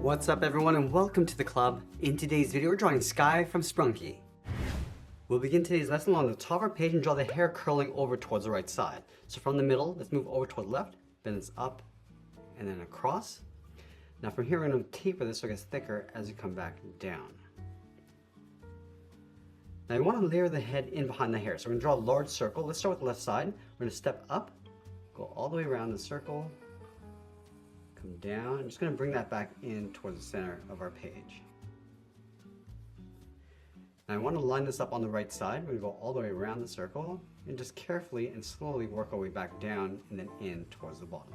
What's up everyone and welcome to the club. In today's video we're drawing Sky from Sprunki. We'll begin today's lesson along the top of our page and draw the hair curling over towards the right side. So from the middle, let's move over toward the left, bend this up and then across. Now from here we're going to taper this so it gets thicker as you come back down. Now you want to layer the head in behind the hair. So we're going to draw a large circle. Let's start with the left side. We're going to step up, go all the way around the circle, come down. I'm just going to bring that back in towards the center of our page. Now I want to line this up on the right side. We're going to go all the way around the circle and just carefully and slowly work our way back down and then in towards the bottom.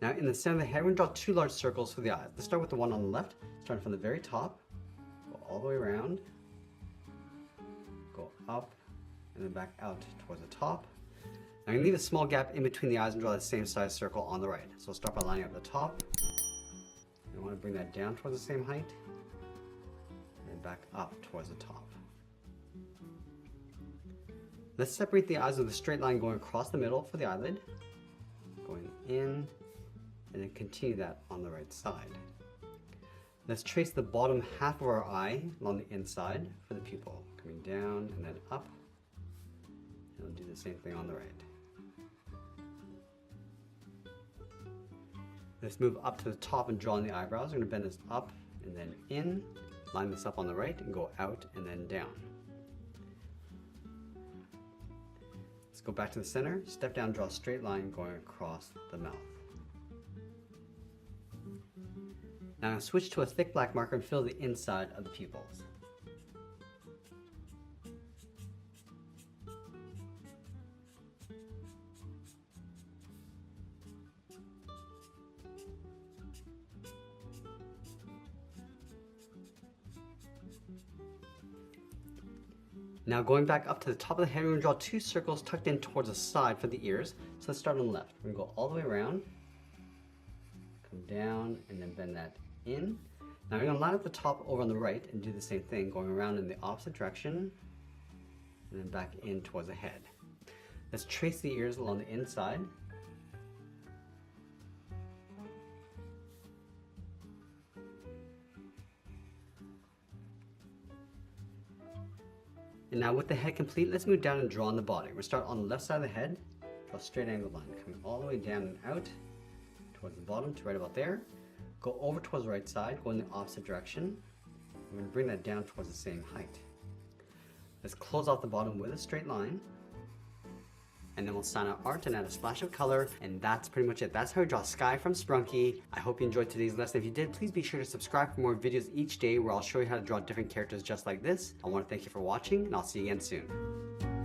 Now in the center of the head, we're going to draw two large circles for the eyes. Let's start with the one on the left, starting from the very top, go all the way around, go up and then back out towards the top. Now I'm going to leave a small gap in between the eyes and draw the same size circle on the right. So we'll start by lining up the top. I want to bring that down towards the same height and back up towards the top. Let's separate the eyes with a straight line going across the middle for the eyelid, going in, and then continue that on the right side. Let's trace the bottom half of our eye along the inside for the pupil, coming down and then up. And we'll do the same thing on the right. Let's move up to the top and draw in the eyebrows. We're going to bend this up and then in, line this up on the right and go out and then down. Let's go back to the center, step down, draw a straight line going across the mouth. Now I'm going to switch to a thick black marker and fill the inside of the pupils. Now going back up to the top of the head, we're going to draw two circles tucked in towards the side for the ears. So let's start on the left. We're going to go all the way around, come down, and then bend that in. Now we're going to line up the top over on the right and do the same thing, going around in the opposite direction, and then back in towards the head. Let's trace the ears along the inside. And now with the head complete, let's move down and draw on the body. We'll start on the left side of the head, draw a straight angled line, coming all the way down and out towards the bottom to right about there. Go over towards the right side, go in the opposite direction. We're going to bring that down towards the same height. Let's close off the bottom with a straight line. And then we'll sign our art and add a splash of color. And that's pretty much it. That's how we draw Sky from Sprunki. I hope you enjoyed today's lesson. If you did, please be sure to subscribe for more videos each day where I'll show you how to draw different characters just like this. I want to thank you for watching and I'll see you again soon.